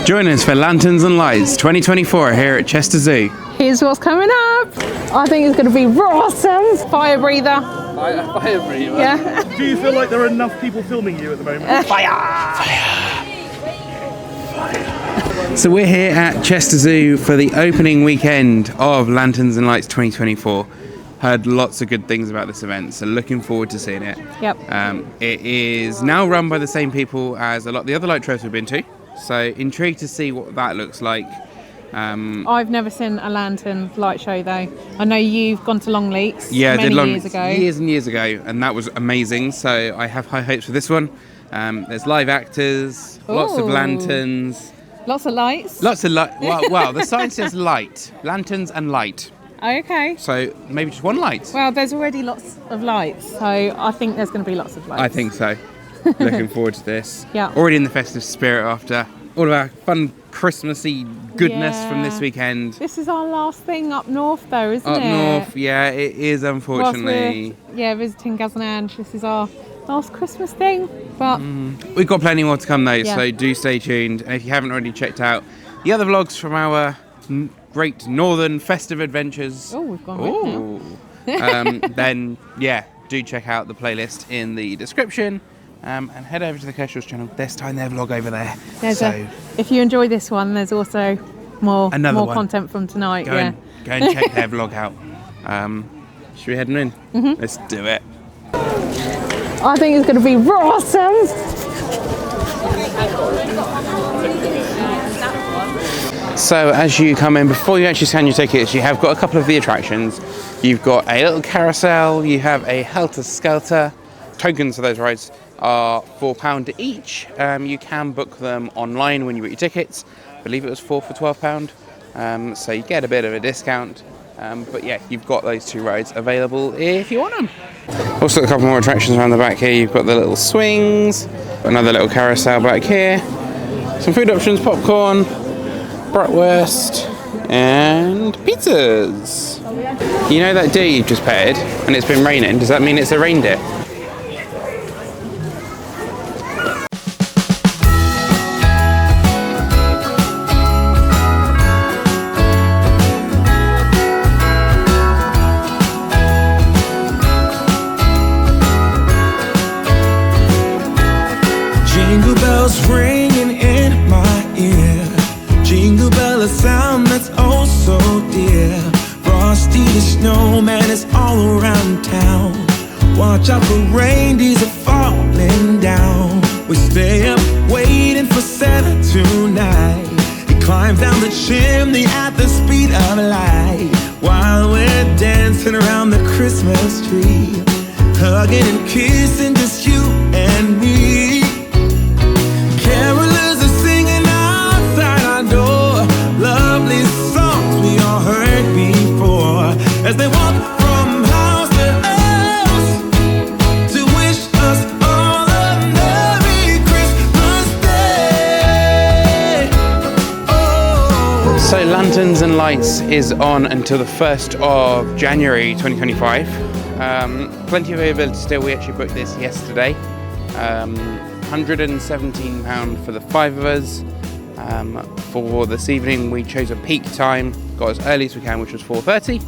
Join us for Lanterns and Lights 2024 here at Chester Zoo. Here's what's coming up. I think it's going to be ROARSOME. Fire breather. Fire breather? Yeah. Do you feel like there are enough people filming you at the moment? So we're here at Chester Zoo for the opening weekend of Lanterns and Lights 2024. Heard lots of good things about this event, so looking forward to seeing it. Yep. It is now run by the same people as a lot of the other light shows we've been to, so intrigued to see what that looks like. I've never seen a lantern light show though. I know you've gone to Longleats years ago. Years and years ago, and that was amazing, so I have high hopes for this one. There's live actors, lots of lanterns. Lots of lights? Lots of light. Well, the sign says light. Lanterns and light. Okay. So maybe just one light. Well, there's already lots of lights, so I think there's going to be lots of lights. I think so. Looking forward to this. Yeah. Already in the festive spirit after all of our fun Christmassy goodness from this weekend. This is our last thing up north though, isn't it? Up north, yeah, it is unfortunately. Visiting Gazanange. This is our last Christmas thing, but we've got plenty more to come though, Yeah. so do stay tuned. And if you haven't already checked out the other vlogs from our great northern festive adventures, we've gone right now. then yeah, do check out the playlist in the description. And head over to the Kestrel's channel. There's time their vlog over there. If you enjoy this one, there's also more one. content from tonight. Go and check their vlog out. Should we head in? Let's do it. I think it's going to be ROARSOME. So as you come in, before you actually scan your tickets, you have got a couple of the attractions. You've got a little carousel. You have a Helter Skelter. Tokens for those rides are £4 each. You can book them online when you book your tickets. I believe it was £4 for £12. So you get a bit of a discount. But yeah, you've got those two rides available if you want them. Also a couple more attractions around the back here. You've got the little swings, another little carousel back here, some food options, popcorn, bratwurst, and pizzas. You know that deer you've just petted and it's been raining, does that mean it's a reindeer? Jingle bells ringing in my ear. Jingle bell, a sound that's oh so dear. Frosty the snowman is all around town. Watch out for reindeers are falling down. We stay up waiting for Santa tonight. He climbs down the chimney at the speed of light, while we're dancing around the Christmas tree, hugging and kissing just you and me. Carolers are singing outside our door, lovely songs we all heard before, as they walk from house to house to wish us all a Merry Christmas Day. Oh. So Lanterns and Lights is on until the 1st of January 2025. Plenty of availability still. We actually booked this yesterday. £117 for the 5 of us. For this evening we chose a peak time, got as early as we can, which was 4:30.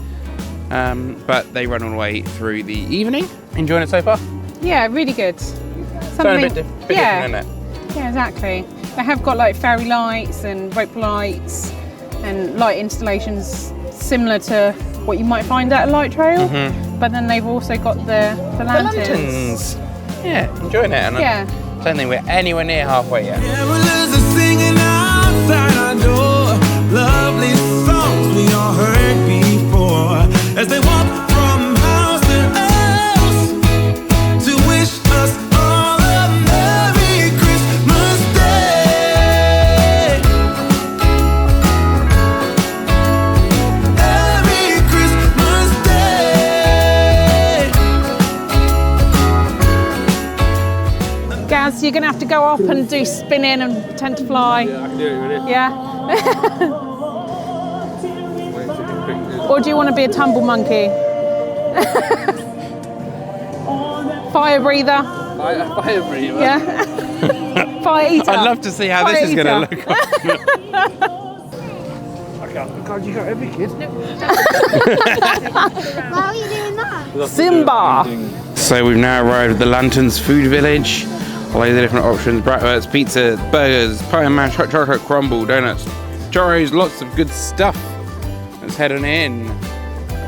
But they run all the way through the evening. Enjoying it so far? Yeah, really good. Something a bit different, isn't it? Yeah, exactly. They have got like fairy lights and rope lights and light installations similar to what you might find at a light trail. But then they've also got the lanterns. Yeah, enjoying it. And I don't think we're anywhere near halfway yet. Carolers are singing outside our door, lovely songs we all heard before, as they walk from house to house to wish us all a Merry Christmas Day. Merry Christmas Day. Gaz, you're going to have to go up and do spinning and pretend to fly. Yeah, I can do it with it. Yeah? Or do you want to be a tumble monkey? Fire breather? Fire breather? Yeah. Pie eater. I'd love to see how this is going to look. God, you got every kid. Why are you doing that? Simba. So we've now arrived at the Lanterns Food Village. Loads of different options: bratwursts, pizza, burgers, pie and mash, hot chocolate, crumble, donuts, churros, lots of good stuff. Let's head on in.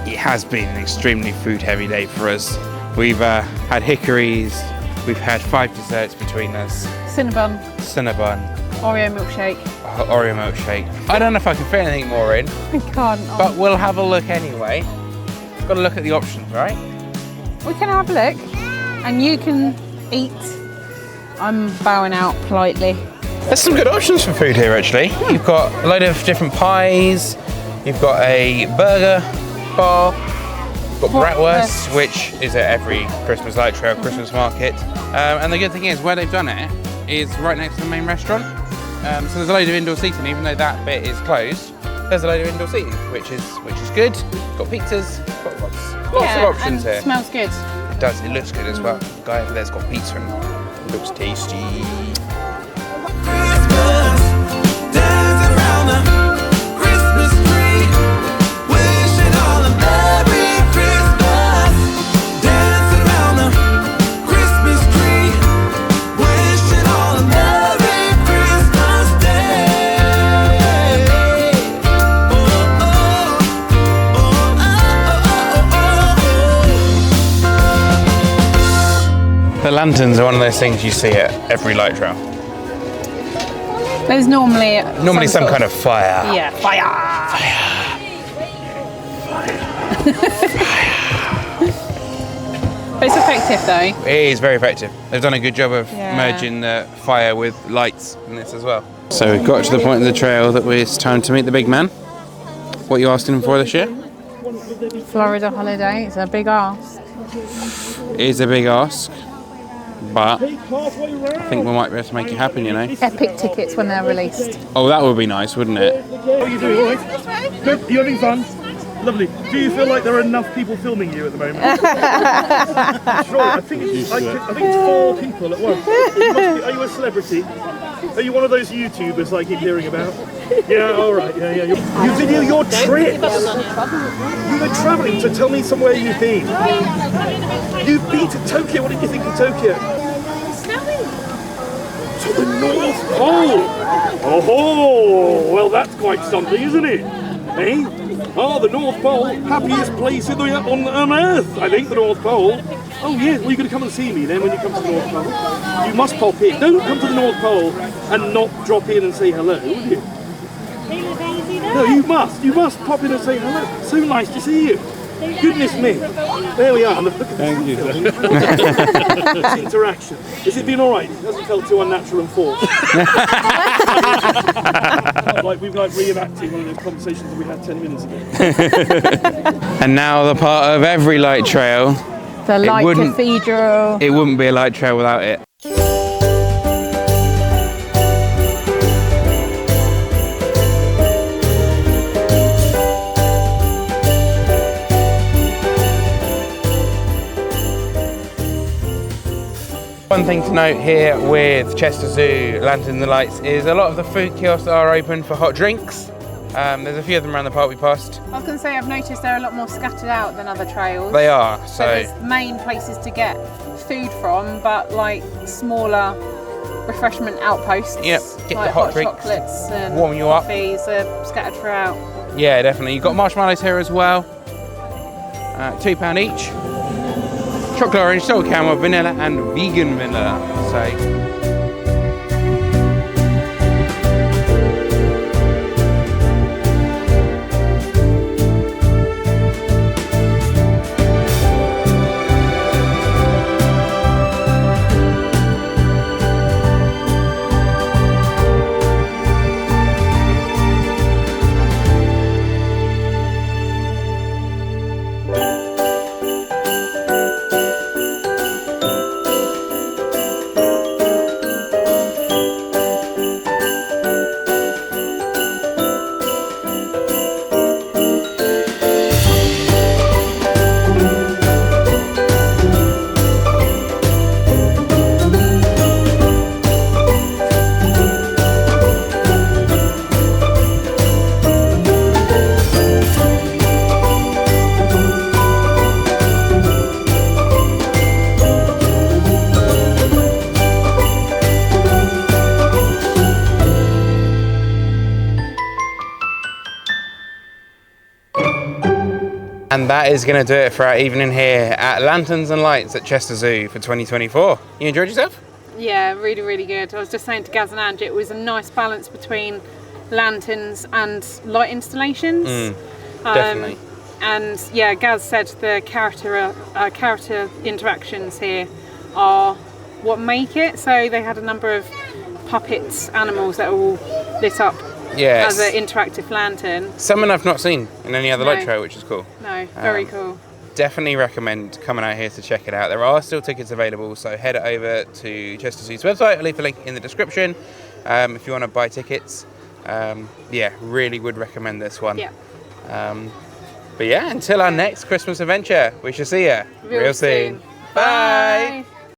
It has been an extremely food-heavy day for us. We've had hickories, we've had 5 desserts between us. Cinnabon. Cinnabon, Oreo milkshake. Oreo milkshake. I don't know if I can fit anything more in, I can't. but we'll have a look anyway. Got to look at the options, right? We can have a look, and you can eat. I'm bowing out politely. There's some good options for food here, actually. You've got a load of different pies. You've got a burger bar. You've got bratwurst, which is at every Christmas light trail, Christmas market. And the good thing is, where they've done it is right next to the main restaurant. So there's a load of indoor seating, even though that bit is closed. There's a load of indoor seating, which is good. Got pizzas. Got lots of options and here. Smells good. It does. It looks good as well. The guy over there's got pizza and it looks tasty. Christmas, dancing around the Christmas tree, wishing all a Merry Christmas. Dancing around the Christmas tree, wishing all a Merry Christmas day. Oh, oh, oh, oh, oh, oh. The lanterns are one of those things you see at every light trail. There's normally Some kind of fire. Yeah, fire. But it's effective though. It is very effective. They've done a good job of Yeah. merging the fire with lights in this as well. So we've got to the point of the trail that it's time to meet the big man. What are you asking him for this year? Florida holiday. It's a big ask. It is a big ask, but I think we might be able to make it happen, you know. Epic tickets when they're released. Oh, that would be nice, wouldn't it? How are you doing? All right? Good? You having fun? Lovely. Do you feel like there are enough people filming you at the moment? Sure. I think it's 4 people at once. Are you a celebrity? Are you one of those YouTubers I keep hearing about? Yeah, all right. Yeah. You video your trips. You were travelling, so tell me somewhere you've been. You've been to Tokyo. What did you think of Tokyo? To the North Pole. Oh, well, that's quite something, isn't it? Eh? Oh, the North Pole, happiest place on Earth, I think, the North Pole. Oh, yeah, well, you're going to come and see me then when you come to the North Pole. You must pop in. Don't come to the North Pole and not drop in and say hello, will you? No, you must pop in and say hello. So nice to see you. Goodness me. There we are. Look at Thank you. This interaction. Has it been all right? It hasn't felt too unnatural and forced. We've reenacting one of those conversations that we had 10 minutes ago. And now the part of every light trail. The light cathedral. It wouldn't be a light trail without it. One thing to note here with Chester Zoo Lantern and the Lights is a lot of the food kiosks are open for hot drinks. There's a few of them around the park we passed. I was going to say I've noticed they're a lot more scattered out than other trails. They are, So there's main places to get food from, but like smaller refreshment outposts. Yep, get like the hot drinks, chocolates and warm you up. coffees are scattered throughout. Yeah, definitely. You've got marshmallows here as well. £2 each. Chocolate orange, sour caramel, vanilla and vegan vanilla. So And that is going to do it for our evening here at Lanterns and Lights at Chester Zoo for 2024. You enjoyed yourself? Yeah, really, really good. I was just saying to Gaz and Ange, it was a nice balance between lanterns and light installations. Definitely. And yeah, Gaz said the character interactions here are what make it. So they had a number of puppets, animals that are all lit up as an interactive lantern. Something I've not seen in any other light trail, which is cool. No, very cool. Definitely recommend coming out here to check it out. There are still tickets available, so head over to Chester Zoo's website. I'll leave a link in the description if you want to buy tickets. Yeah, really would recommend this one. Yeah. But yeah, until our next Christmas adventure, we shall see you real soon. Bye.